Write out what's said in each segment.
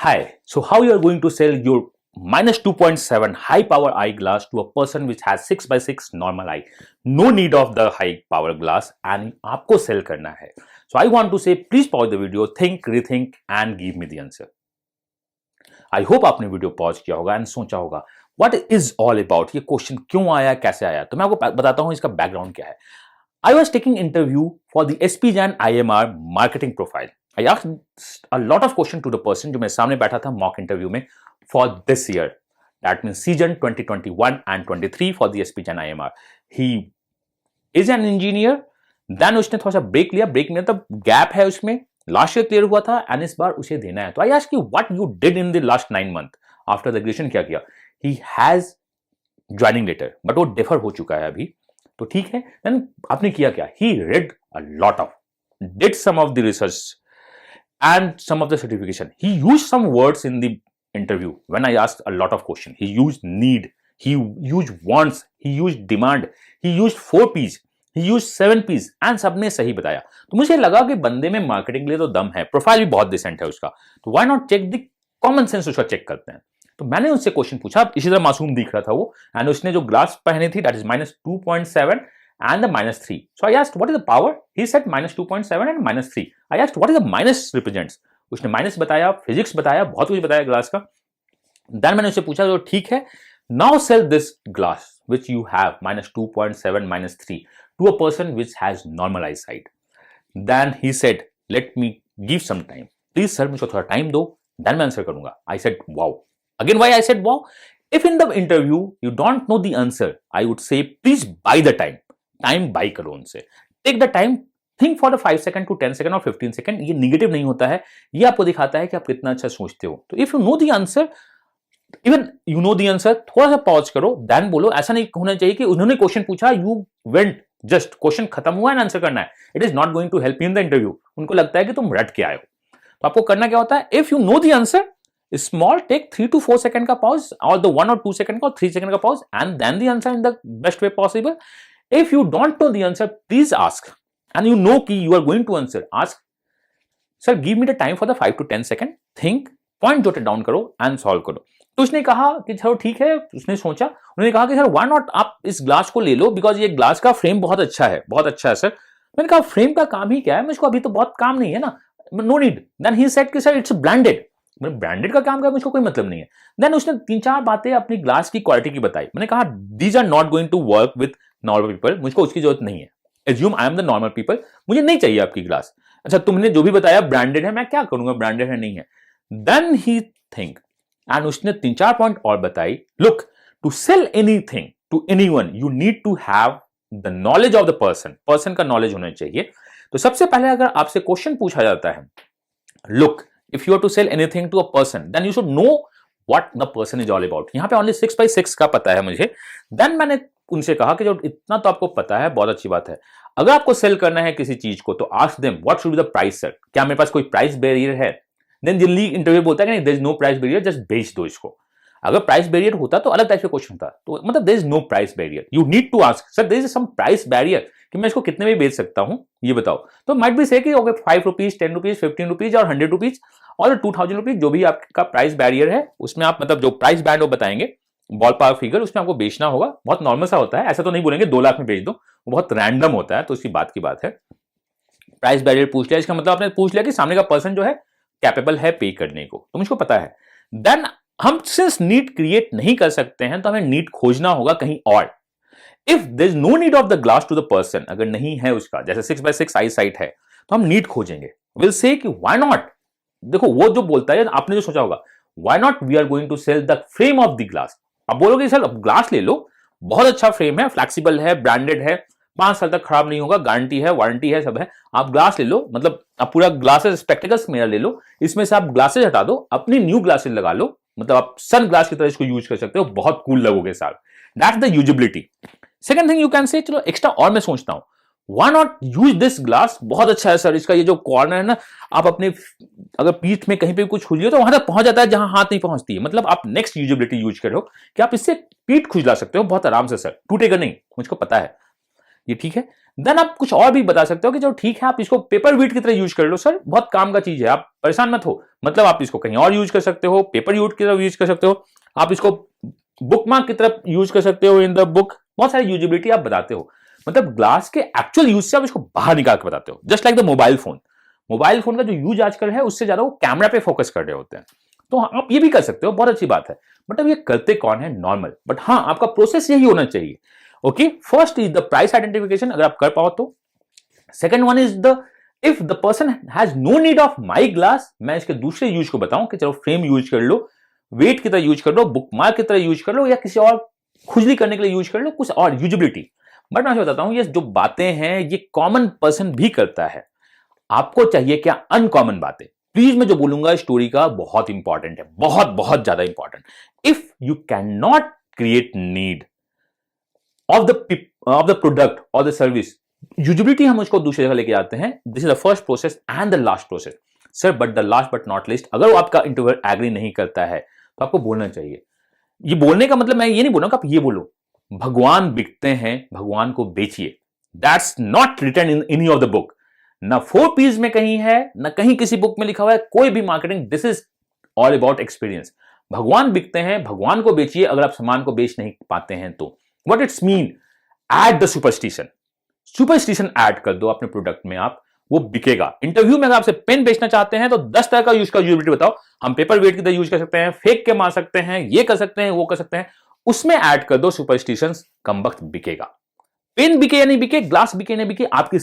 Hi, so how you are going to sell your minus 2.7 high power eyeglass to a person which has 6 by 6 normal eye? No need of the high power glass and आपको sell करना है. So I want to say please pause the video, think, rethink and give me the answer. I hope आपने video pause किया होगा and सोचा होगा what is all about, ये question क्यों आया, कैसे आया. तो मैं आपको बताता हूँ इसका बैकग्राउंड क्या है. I was taking interview for the SP Jain IMR marketing profile. I asked a lot of questions to the person जो मेरे सामने बैठा था mock interview में for this year. That means season 2021 and 23 for the SP Jain IMR. He is an engineer. Then उसने थोड़ा सा break लिया. ब्रेक में तब गैप है उसमें. लास्ट ईयर क्लियर हुआ था एंड इस बार उसे देना है. तो I ask you what you did in the last 9 month after the graduation. क्या किया? He has joining letter but वो डिफर हो चुका है अभी. तो ठीक है. देन आपने किया क्या? He read a lot of, did some of the research and some of the certification. He used some words in the interview when I asked a lot of questions. He used need, he used wants, he used demand, he used 4 P's, he used 7 P's and सबने सही बताया. तो मुझे लगा कि बंदे में marketing के लिए तो दम है, प्रोफाइल भी बहुत डिसेंट है उसका. तो why not check the common sense उसका चेक करते हैं. तो मैंने उससे क्वेश्चन पूछा. इसी तरह मासूम दिख रहा था वो एंड उसने जो ग्लास पहने थी that is -2.7 and the -3. So I asked what is the power? He said -2.7 and -3. I asked what is the minus represents? उसने माइनस बताया, फिजिक्स बताया, बहुत कुछ बताया ग्लास का. देन मैंने उससे पूछा तो ठीक है, now sell this glass which you have -2.7 -3 to a person which has normal eyesight. Then he said let me give some time. Please sir मुझे थोड़ा टाइम दो, then मैं आंसर करूंगा. I said wow. Again why I said wow? If in the interview you don't know the answer, I would say please buy the time. Time buy करो उनसे. Take the time, think for the 5 second to 10 second और 15 second. ये negative नहीं होता है, ये आपको दिखाता है कि आप कितना अच्छा सोचते हो. तो if you know the answer, even you know the answer, थोड़ा सा पॉज करो देन बोलो. ऐसा नहीं होना चाहिए कि उन्होंने क्वेश्चन पूछा, यू वेंट जस्ट क्वेश्चन खत्म हुआ एंड आंसर करना है. It is not going to help you in the interview. उनको लगता है कि तुम रट के आए हो. तो आपको करना क्या होता है? If you know the answer, small take 3 to 4 second का पॉज और द 1 or 2 सेकंड का और 3 सेकंड का pause and then the answer in the best way possible. If you don't know the answer, please ask. And you know कि you are going to answer. Ask, sir, give me the time for the 5 to 10 second. Think, point jot down करो and solve करो. तो उसने कहा कि चलो ठीक है. उसने सोचा, उन्होंने कहा कि सर why not आप इस ग्लास को ले लो बिकॉज ये ग्लास का फ्रेम बहुत अच्छा है, बहुत अच्छा है सर. मैंने कहा फ्रेम का काम ही क्या है, मुझको अभी तो बहुत काम नहीं है ना, no need. Then he said कि सर इट्स ब्रांडेड. ब्रांडेड का काम का मुझको कोई मतलब नहीं है. देन उसने 3-4 बातें अपनी ग्लास की क्वालिटी की बताई. मैंने कहा these are not going to work with normal people. मुझको उसकी जरूरत नहीं है. Assume I am the normal people, मुझे नहीं चाहिए आपकी ग्लास. अच्छा तुमने जो भी बताया ब्रांडेड है, मैं क्या करूंगा, ब्रांडेड है नहीं है. देन ही थिंक एंड उसने 3-4 पॉइंट और बताई. Look, to sell anything to anyone you need to have the knowledge of the person. Person का नॉलेज होना चाहिए. तो सबसे पहले अगर आपसे क्वेश्चन पूछा जाता है, look if you are to sell anything to a person then you should know what the person is all about. यहां पे only 6 by 6 का पता है मुझे. देन मैंने उनसे कहा कि जो इतना तो आपको पता है बहुत अच्छी बात है. अगर आपको सेल करना है किसी चीज को तो ask them what should be the price sir. क्या मेरे पास कोई प्राइस बैरियर है? देन जनरली इंटरव्यू बोलता है कि नहीं there is no price barrier, just बेच दो इसको. अगर प्राइस बैरियर होता तो अलग टाइप का क्वेश्चन होता. तो मतलब there is no price barrier. You need to ask sir there is some price barrier कि मैं इसको कितने में बेच सकता हूं, ये बताओ. तो माइट बी से कि ओके 5 रुपीज, 10 रुपीज, 15 रुपीज और 100 रुपीज और 2000 रुपीज, जो भी आपका प्राइस बैरियर है उसमें आप मतलब जो प्राइस बैंड वो बताएंगे, बॉल पावर फिगर, उसमें आपको बेचना होगा. बहुत नॉर्मल सा होता है, ऐसा तो नहीं बोलेंगे 2 लाख में बेच दो, वो बहुत रैंडम होता है. तो उसकी बात की बात है. प्राइस बैरियर पूछ लिया, इसका मतलब आपने पूछ लिया कि सामने का पर्सन जो है कैपेबल है पे करने को, तो मुझको पता है. देन हम सिंस नीड क्रिएट नहीं कर सकते हैं तो हमें नीड खोजना होगा कहीं और. If there is no need of the glass to the person, अगर नहीं है उसका, जैसे 6 by 6 आई साइट है तो हम नीड खोजेंगे. विल से कि व्हाई नॉट. देखो वो जो बोलता है, आपने जो सोचा होगा why not we are going to sell the frame of the glass. अब बोलोगे सर अब ग्लास ले लो, बहुत अच्छा फ्रेम है, फ्लेक्सिबल है, ब्रांडेड है, 5 साल तक खराब नहीं होगा, गारंटी है, वारंटी है, सब है. आप ग्लास ले लो, मतलब आप पूरा ग्लासेस स्पेक्टिकल्स मेरा ले लो, इसमें से आप ग्लासेस हटा दो, अपनी न्यू ग्लासेस लगा लो, मतलब आप सन ग्लास की तरह इसको यूज कर सकते हो, बहुत कूल लगोगे साहब. That's the usability. Second thing you can say, चलो एक्स्ट्रा और मैं सोचता हूं, why not use this glass, बहुत अच्छा है सर, इसका ये जो कॉर्नर है ना, आप अपने अगर पीठ में कहीं पे कुछ खुजली तो वहां तक पहुंच जाता है जहां हाथ नहीं पहुंचती है. मतलब आप नेक्स्ट यूजेबिलिटी यूज करो कि आप इससे पीठ खुजला सकते हो बहुत आराम से सर, टूटेगा नहीं, मुझको पता है, ये ठीक है. देन आप कुछ और भी बता सकते हो कि जो ठीक है आप इसको पेपर वेट की तरह यूज कर लो सर, बहुत काम का चीज है, आप परेशान मत हो। मतलब आप इसको कहीं और यूज कर सकते हो, पेपर यूट की तरह यूज कर सकते हो, आप इसको बुकमार्क की तरफ यूज कर सकते हो इन द बुक, बहुत सारी यूजिबिलिटी आप बताते हो। मतलब ग्लास के एक्चुअल यूज से आप इसको बाहर निकाल के बताते हो। Just like the mobile phone, mobile phone का जो यूज आजकल है उससे ज्यादा वो कैमरा पे फोकस कर रहे होते हैं। तो आप ये भी कर सकते हो, बहुत अच्छी बात है। मतलब ये करते कौन है, नॉर्मल, बट हाँ आपका प्रोसेस यही होना चाहिए। Okay, first is the price identification, अगर आप कर पाओ तो। Second one is the if the person has no need of my glass, मैं इसके दूसरे यूज को बताऊं कि चलो फ्रेम यूज कर लो, वेट की तरह यूज कर लो, बुक मार्क की तरह यूज कर लो, या किसी और खुजली करने के लिए यूज कर लो, कुछ और यूजिबिलिटी। बट मैं बताता हूं ये जो बातें हैं ये कॉमन पर्सन भी करता है। आपको चाहिए क्या, अनकॉमन बातें। प्लीज मैं जो बोलूंगा स्टोरी का बहुत इंपॉर्टेंट है, बहुत बहुत ज्यादा important. If you can not create need of the product और द सर्विस, यूजिबिलिटी हम उसको दूसरी जगह लेके आते हैं। This is the first process and the last process. Sir but the last but not list, अगर वो आपका इंटरव्यूअर एग्री नहीं करता है तो आपको बोलना चाहिए। ये बोलने का मतलब मैं ये नहीं बोल रहा हूं कि आप ये बोलो भगवान बिकते हैं, भगवान को बेचिए। That's not written in any of the book, ना 4 P's में कहीं है, ना कहीं किसी बुक में लिखा हुआ है, कोई भी marketing. This is all about experience. भगवान बिकते हैं, भगवान को बेचिए। अगर आप सामान को बेच नहीं पाते हैं तो what it's mean, add the superstition. Superstition add कर दो अपने प्रोडक्ट में आप, वो बिकेगा। इंटरव्यू में अगर आपसे पेन बेचना चाहते हैं तो 10 तरह का यूजिबिलिटी बताओ। हम पेपर वेट की तरह यूज कर सकते हैं, फेक के मार सकते हैं, ये कर सकते हैं, वो कर सकते हैं, उसमें ऐड कर दो सुपरस्टिशन, कम वक्त बिकेगा। पेन बिके या नहीं बिके, ग्लास बिके नहीं बिके, आपकी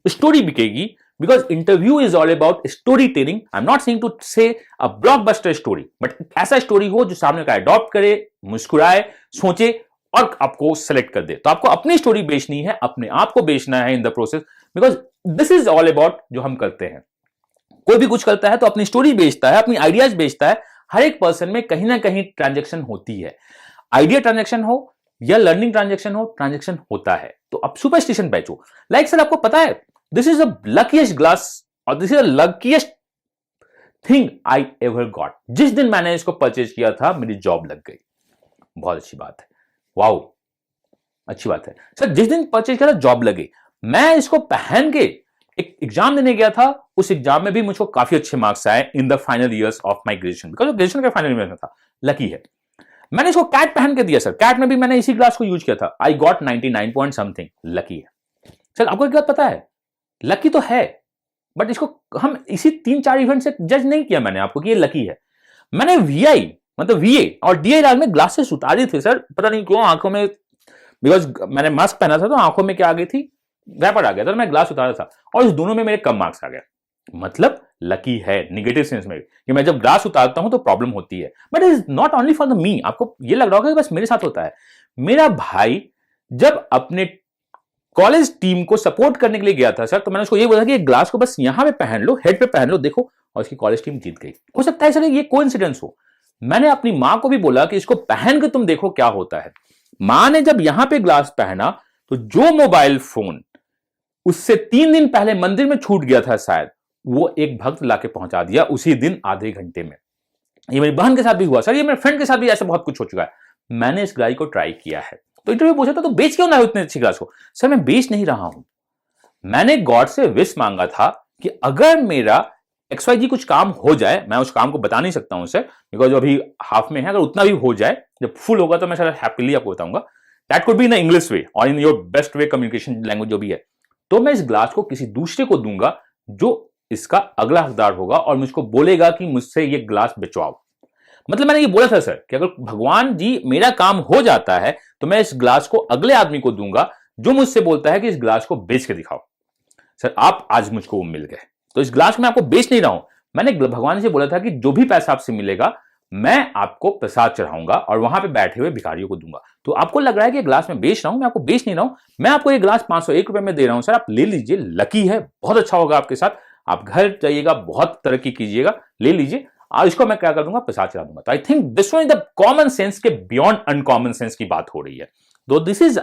स्टोरी बिकेगी। Because interview is all about story telling. I am not saying to say a blockbuster story, but ऐसा स्टोरी हो जो सामने का अडॉप्ट करे, मुस्कुराए, सोचे और आपको सेलेक्ट कर दे। तो आपको अपनी स्टोरी बेचनी है, अपने आप को बेचना है in the process. Because this is all about जो हम करते हैं। कोई भी कुछ करता है तो अपनी स्टोरी बेचता है, अपनी आइडियाज बेचता है। हर एक पर्सन में कहीं ना कहीं ट्रांजेक्शन होती है, आइडिया ट्रांजेक्शन हो या लर्निंग ट्रांजेक्शन हो, ट्रांजेक्शन होता है। तो अब सुपरस्टिशन बेचो। लाइक सर आपको पता है this is the luckiest glass और this is the luckiest thing I ever got. जिस दिन मैंने इसको परचेज किया था मेरी जॉब लग गई। बहुत अच्छी बात है, वाओ, अच्छी बात है सर। जिस दिन परचेज किया था जॉब लगी। मैं इसको पहन के एक एग्जाम देने गया था, उस एग्जाम में भी मुझको काफी अच्छे मार्क्स आए in the final years of my graduation, because graduation का फाइनल ईयर में था। लकी है मैंने इसको कैट पहन के दिया सर, कैट में भी मैंने इसी ग्लास को यूज किया था। I got 99 point something. Lucky है सर। आपको एक बात पता है, लकी तो है बट इसको हम इसी 3-4 इवेंट से जज नहीं किया मैंने आपको कि ये लकी है। मैंने वीआई मतलब वीए और डीआई लाल में ग्लासेस उतारी थी सर, पता नहीं क्यों आंखों में, बिकॉज मैंने मास्क पहना था तो आंखों में क्या आ गई थी, रैपर आ गया था, तो मैं ग्लास उतारा था और इस दोनों में मेरे कम मार्क्स आ गए। मतलब लकी है निगेटिव सेंस में कि मैं जब ग्लास उतारता हूं तो प्रॉब्लम होती है। But is not only for the me. आपको ये लग रहा होगा कि बस मेरे साथ होता है। मेरा भाई जब अपने कॉलेज टीम को सपोर्ट करने के लिए गया था सर, तो मैंने उसको ये बोला कि ग्लास को बस यहां पे पहन लो, हेड पे पहन लो, देखो, और उसकी कॉलेज टीम जीत गई। हो सकता है सर ये कोइंसिडेंस हो। मैंने अपनी मां को भी बोला कि इसको पहन के तुम देखो क्या होता है। मां ने जब यहां पे ग्लास पहना तो जो मोबाइल फोन उससे 3 दिन पहले मंदिर में छूट गया था शायद, वो एक भक्त लाके पहुंचा दिया उसी दिन आधे घंटे में। ये मेरी बहन के साथ भी हुआ सर, ये मेरे फ्रेंड के साथ भी ऐसा बहुत कुछ हो चुका है। मैंने इस ग्लास को ट्राई किया है। तो इंटरव्यू पूछा था तो बेच क्यों ना हो इतने अच्छी ग्लास को। सर मैं बेच नहीं रहा हूं, मैंने गॉड से विश मांगा था कि अगर मेरा XYZ कुछ काम हो जाए, मैं उस काम को बता नहीं सकता हूं सर बिकॉज अभी हाफ में है, अगर उतना भी हो जाए, जब फुल होगा तो मैं सर हैप्पीली आपको बताऊंगा। That could be in English way और in your best way communication language जो भी है। तो मैं इस ग्लास को किसी दूसरे को दूंगा जो इसका अगला हकदार होगा और मुझको बोलेगा कि मुझसे ये ग्लास बिचवाओ। मतलब मैंने ये बोला था सर कि अगर भगवान जी मेरा काम हो जाता है तो मैं इस ग्लास को अगले आदमी को दूंगा जो मुझसे बोलता है कि इस ग्लास को बेच के दिखाओ। सर आप आज मुझको वो मिल गए। तो इस ग्लास को मैं आपको बेच नहीं रहा हूं, मैंने भगवान से बोला था कि जो भी पैसा आपसे मिलेगा मैं आपको प्रसाद चढ़ाऊंगा और वहां पे बैठे हुए भिखारियों को दूंगा। तो आपको लग रहा है कि ये ग्लास में बेच रहा हूं, मैं आपको बेच नहीं रहा हूं। मैं आपको ये ग्लास 501 रुपए में दे रहा हूं सर, आप ले लीजिए। लकी है, बहुत अच्छा होगा आपके साथ। आप घर जाइएगा, बहुत तरक्की कीजिएगा, ले लीजिए। और इसको मैं क्या कर दूंगा, प्रसाद चढ़ा दूंगा। तो I think this one is the common sense के बियॉन्ड अनकॉमन सेंस की बात हो रही है। तो this is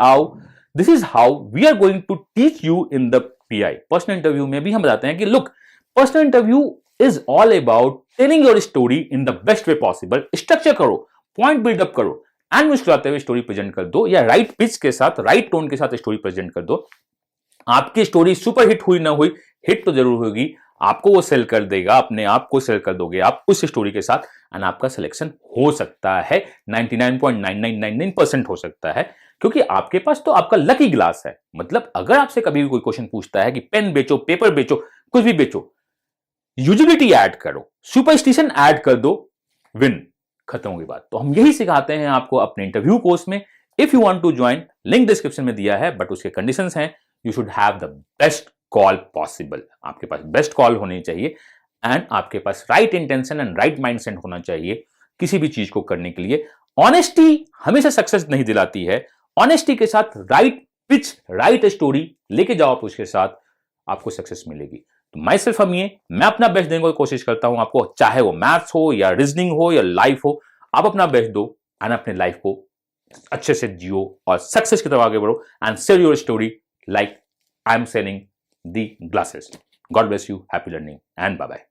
how we are going to teach you in the PI personal interview में भी हम बताते हैं कि look, personal interview is all about telling your story in the best way possible. Structure करो, पॉइंट बिल्डअप करो and मुस्कुराते हुए स्टोरी प्रेजेंट कर दो, या राइट पिच के साथ, राइट टोन के साथ स्टोरी प्रेजेंट कर दो। आपकी स्टोरी सुपर हिट हुई ना हुई, हिट तो जरूर होगी, आपको वो सेल कर देगा, अपने आप को सेल कर दोगे आप उस स्टोरी के साथ, एंड आपका सिलेक्शन हो सकता है 99.9999% हो सकता है, क्योंकि आपके पास तो आपका लकी ग्लास है। मतलब अगर आपसे कभी भी कोई क्वेश्चन पूछता है कि पेन बेचो, पेपर बेचो, कुछ भी बेचो, यूजिबिलिटी ऐड करो, सुपरस्टिशन ऐड कर दो, विन, खत्म होगी बात। तो हम यही सिखाते हैं आपको अपने इंटरव्यू कोर्स में। If you want to join, link description में दिया है, बट उसके कंडीशंस हैं, you should have the best call possible, आपके पास बेस्ट कॉल होनी चाहिए, एंड आपके पास right intention and right mindset होना चाहिए किसी भी चीज को करने के लिए। ऑनेस्टी हमेशा सक्सेस नहीं दिलाती है, ऑनेस्टी के साथ राइट पिच, राइट स्टोरी लेके जाओ आप, उसके साथ आपको सक्सेस मिलेगी। तो माई सेल्फ हम ये, मैं अपना बेस्ट देने की कोशिश करता हूं आपको, चाहे वो मैथ्स हो या रीजनिंग हो या लाइफ हो, आप अपना बेस्ट दो एंड अपने लाइफ को अच्छे से जियो और सक्सेस की तरफ आगे बढ़ो, and sell your story like I am selling the glasses. God bless you, happy learning and bye bye.